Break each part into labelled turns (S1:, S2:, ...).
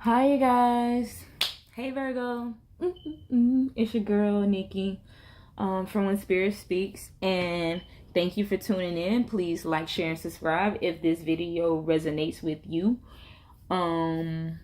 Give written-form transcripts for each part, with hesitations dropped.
S1: Hi, you guys. Hey, Virgo. It's your girl, Nikki, from When Spirit Speaks. And thank you for tuning in. Please like, share, and subscribe if this video resonates with you. And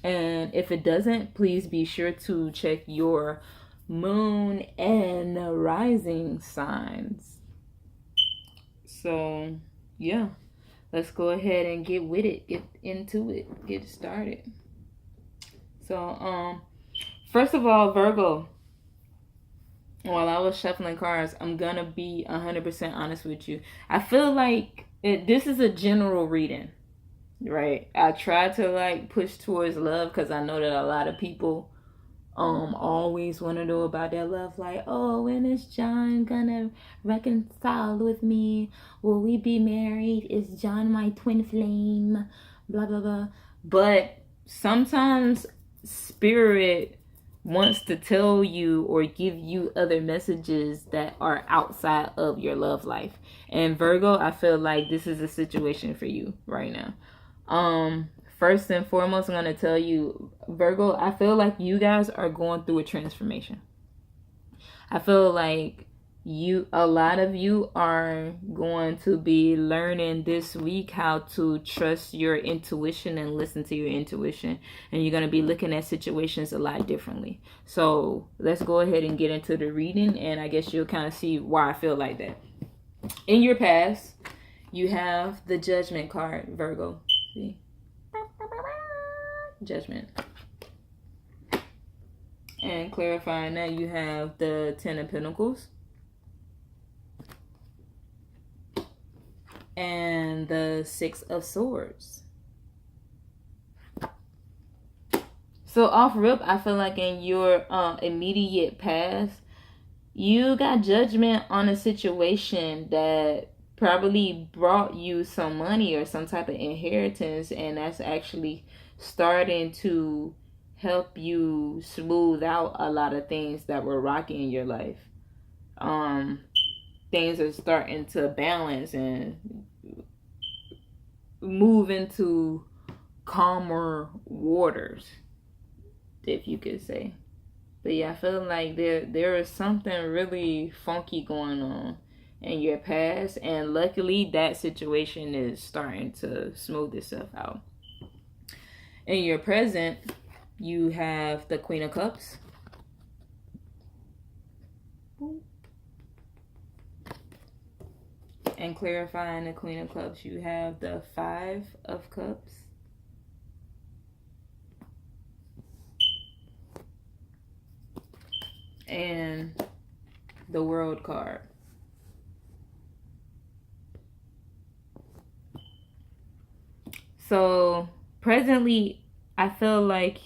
S1: if it doesn't, please be sure to check your moon and rising signs. So, yeah. Let's go ahead and get with it. Get into it. Get started. So, first of all, Virgo, while I was shuffling cards, I'm gonna be 100% honest with you. I feel like this is a general reading, right? I try to like push towards love because I know that a lot of people always want to know about their love, like, oh, when is John gonna reconcile with me? Will we be married? Is John my twin flame? Blah blah blah. But sometimes spirit wants to tell you or give you other messages that are outside of your love life. And Virgo, I feel like this is a situation for you right now. First and foremost, I'm going to tell you, Virgo, I feel like you guys are going through a transformation. I feel like a lot of you are going to be learning this week how to trust your intuition and listen to your intuition. And you're going to be looking at situations a lot differently. So let's go ahead and get into the reading. And I guess you'll kind of see why I feel like that. In your past, you have the Judgment card, Virgo. See? Judgment. And clarifying that, you have the Ten of Pentacles and the Six of Swords. So off rip, I feel like in your immediate past, you got judgment on a situation that probably brought you some money or some type of inheritance, and that's actually starting to help you smooth out a lot of things that were rocky in your life. Things are starting to balance and move into calmer waters, if you could say. But yeah, I feel like there is something really funky going on in your past, and luckily that situation is starting to smooth itself out. In your present, you have the Queen of Cups. And clarifying the Queen of Cups, you have the Five of Cups. And the World card. So presently, I feel like,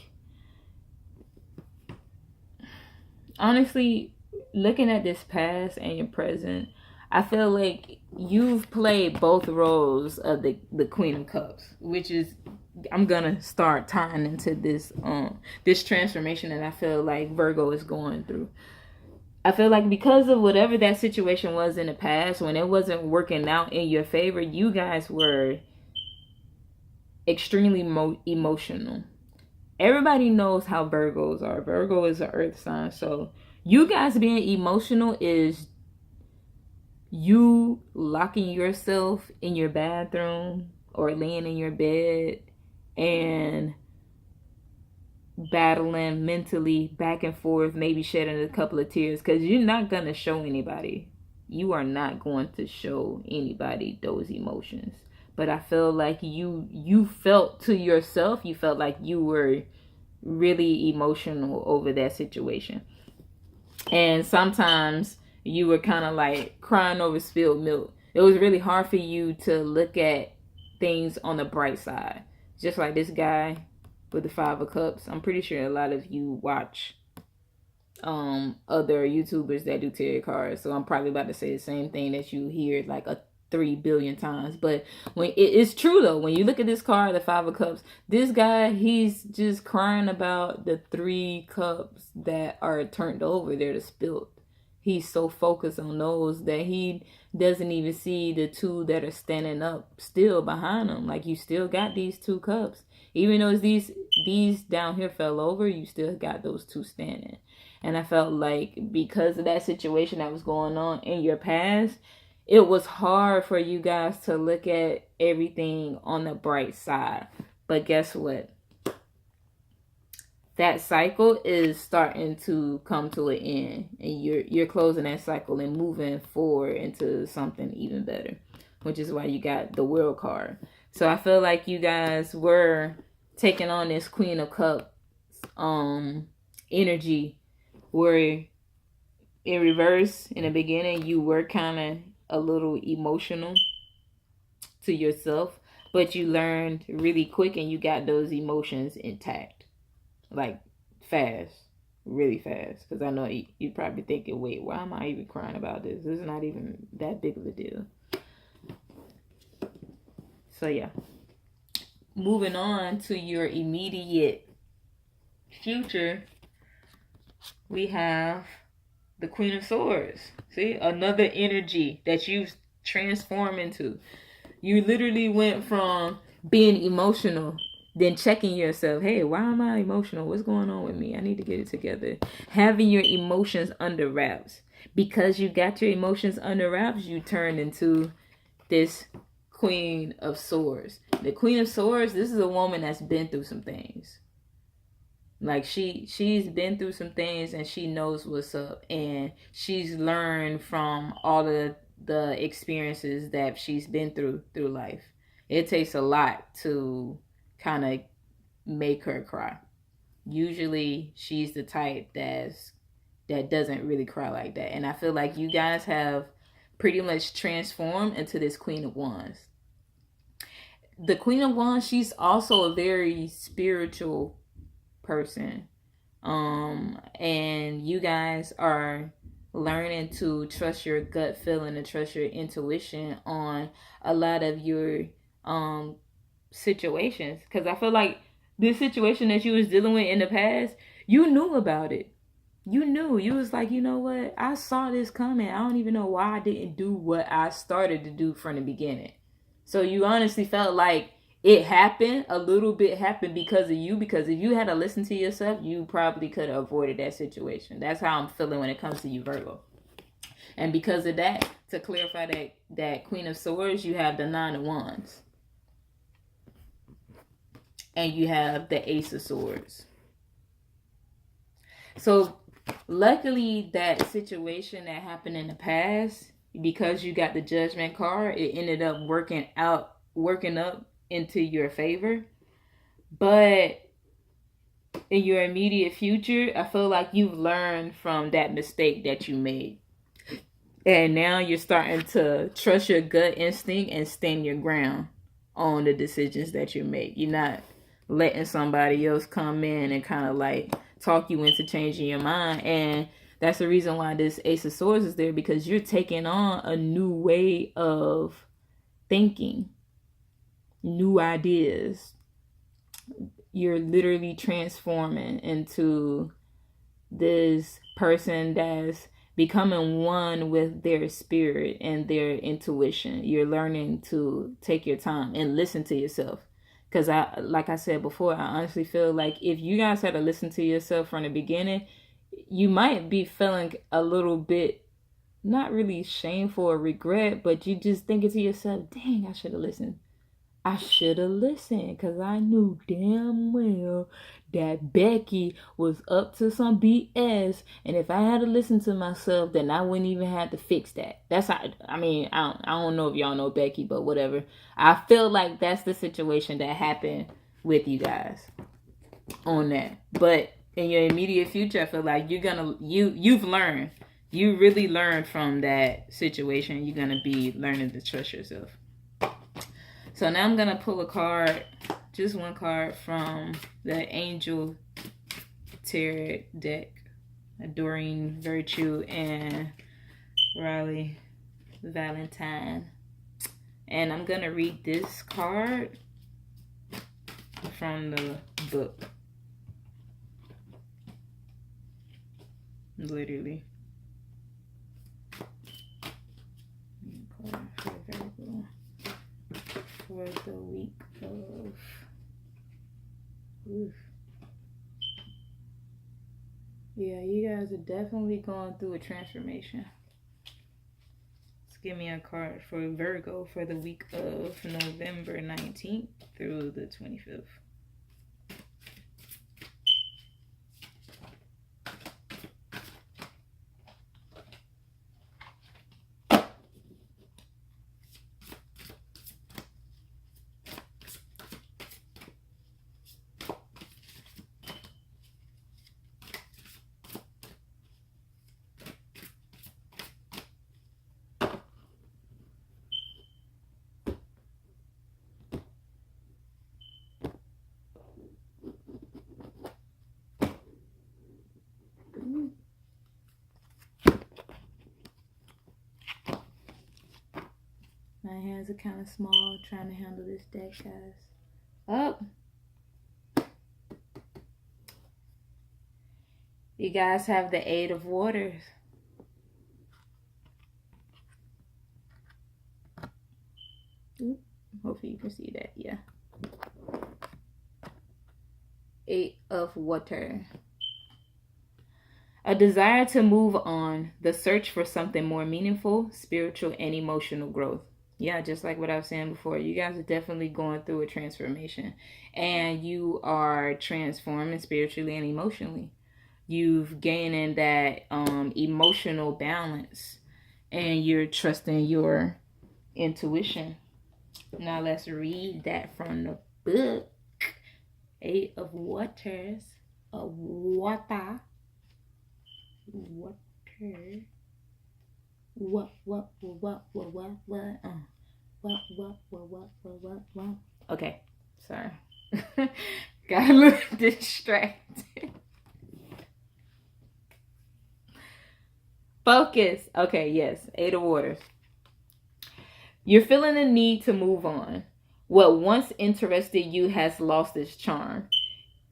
S1: honestly, looking at this past and your present, I feel like you've played both roles of the Queen of Cups, which is, I'm gonna start tying into this this transformation that I feel like Virgo is going through. I feel like because of whatever that situation was in the past, when it wasn't working out in your favor, you guys were extremely emotional. Everybody knows how Virgos are. Virgo is an earth sign. So you guys being emotional is you locking yourself in your bathroom or laying in your bed and battling mentally back and forth, maybe shedding a couple of tears, because you're not going to show anybody. You are not going to show anybody those emotions. But I feel like you felt to yourself, you felt like you were really emotional over that situation. And sometimes you were kind of like crying over spilled milk. It was really hard for you to look at things on the bright side. Just like this guy with the Five of Cups. I'm pretty sure a lot of you watch other YouTubers that do tarot cards. So I'm probably about to say the same thing that you hear like 3 billion times. But when it's true though, when you look at this card, the Five of Cups, this guy, he's just crying about the 3 cups that are turned over, they're spilled. He's so focused on those that he doesn't even see the 2 that are standing up still behind him. Like, you still got these 2 cups. Even though these down here fell over, you still got those two standing. And I felt like because of that situation that was going on in your past, it was hard for you guys to look at everything on the bright side. But guess what? That cycle is starting to come to an end, and you're closing that cycle and moving forward into something even better, which is why you got the World card. So I feel like you guys were taking on this Queen of Cups energy, where in reverse in the beginning you were kind of a little emotional to yourself, but you learned really quick and you got those emotions intact, like fast, really fast. Because I know you probably thinking, wait, why am I even crying about this? This is not even that big of a deal. So yeah, moving on to your immediate future, we have the Queen of Swords. See, another energy that you've transformed into. You literally went from being emotional, then checking yourself. Hey, why am I emotional? What's going on with me? I need to get it together. Having your emotions under wraps. Because you got your emotions under wraps, you turned into this Queen of Swords. The Queen of Swords, this is a woman that's been through some things. Like she's been through some things and she knows what's up, and she's learned from all of the experiences that she's been through life. It takes a lot to kind of make her cry. Usually she's the type that doesn't really cry like that. And I feel like you guys have pretty much transformed into this Queen of Wands. The Queen of Wands, she's also a very spiritual person. And you guys are learning to trust your gut feeling and trust your intuition on a lot of your situations. Because I feel like this situation that you was dealing with in the past, you knew about it. You knew. You was like, you know what? I saw this coming. I don't even know why I didn't do what I started to do from the beginning. So you honestly felt like it happened, a little bit happened because of you. Because if you had to listen to yourself, you probably could have avoided that situation. That's how I'm feeling when it comes to you, Virgo. And because of that, to clarify that Queen of Swords, you have the Nine of Wands. And you have the Ace of Swords. So luckily that situation that happened in the past, because you got the Judgment card, it ended up working up into your favor. But in your immediate future, I feel like you've learned from that mistake that you made. And now you're starting to trust your gut instinct and stand your ground on the decisions that you make. You're not letting somebody else come in and kind of like talk you into changing your mind. And that's the reason why this Ace of Swords is there, because you're taking on a new way of thinking, new ideas. You're literally transforming into this person that's becoming one with their spirit and their intuition. You're learning to take your time and listen to yourself. Because like I said before, I honestly feel like if you guys had to listen to yourself from the beginning, you might be feeling a little bit, not really shameful or regret, but you just thinking to yourself, dang, I should have listened. I should have listened, because I knew damn well that Becky was up to some BS. And if I had to listen to myself, then I wouldn't even have to fix that. That's how, I mean, I don't know if y'all know Becky, but whatever. I feel like that's the situation that happened with you guys on that. But in your immediate future, I feel like you've learned. You really learned from that situation. You're going to be learning to trust yourself. So now I'm going to pull a card, just one card from the Angel Tarot deck. Doreen Virtue and Riley Valentine. And I'm going to read this card from the book. Literally. For the week of Oof. Yeah, you guys are definitely going through a transformation. Let's give me a card for Virgo for the week of November 19th through the 25th. My hands are kind of small trying to handle this deck, guys. Up. You guys have the Eight of Waters. Hopefully you can see that. Yeah. Eight of Water. A desire to move on. The search for something more meaningful, spiritual, and emotional growth. Yeah, just like what I was saying before, you guys are definitely going through a transformation, and you are transforming spiritually and emotionally. You've gained that emotional balance, and you're trusting your intuition. Now let's read that from the book. Eight of Waters. Water. What? Okay, sorry. Got a little distracted. Focus. Okay, yes. Eight of Waters. You're feeling the need to move on. What once interested you has lost its charm,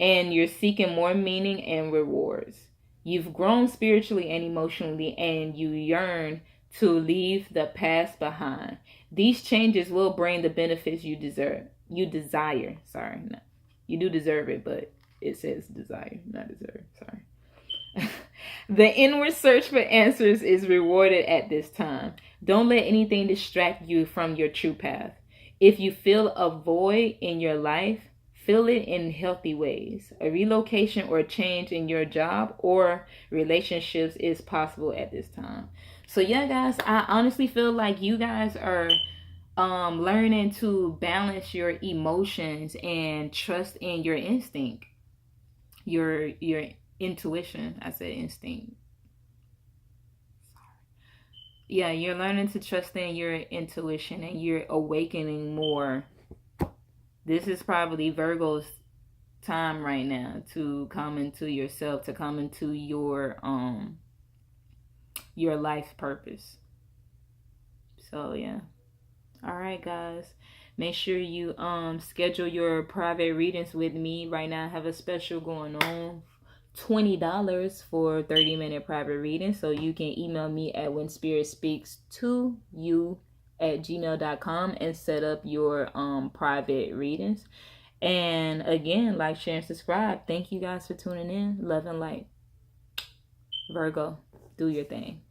S1: and you're seeking more meaning and rewards. You've grown spiritually and emotionally, and you yearn to leave the past behind. These changes will bring the benefits you deserve. You desire. Sorry, no. You do deserve it, but it says desire, not deserve. Sorry. The inward search for answers is rewarded at this time. Don't let anything distract you from your true path. If you feel a void in your life, fill it in healthy ways. A relocation or change in your job or relationships is possible at this time. So yeah, guys, I honestly feel like you guys are learning to balance your emotions and trust in your instinct. Your intuition. I said instinct. Yeah, you're learning to trust in your intuition, and you're awakening more. This is probably Virgo's time right now to come into yourself, to come into your life purpose. So yeah. All right, guys. Make sure you schedule your private readings with me. Right now I have a special going on. $20 for 30-minute private reading. So you can email me at whenspiritspeaks2you@gmail.com and set up your private readings. And again, like, share, and subscribe. Thank you guys for tuning in. Love and light. Virgo, do your thing.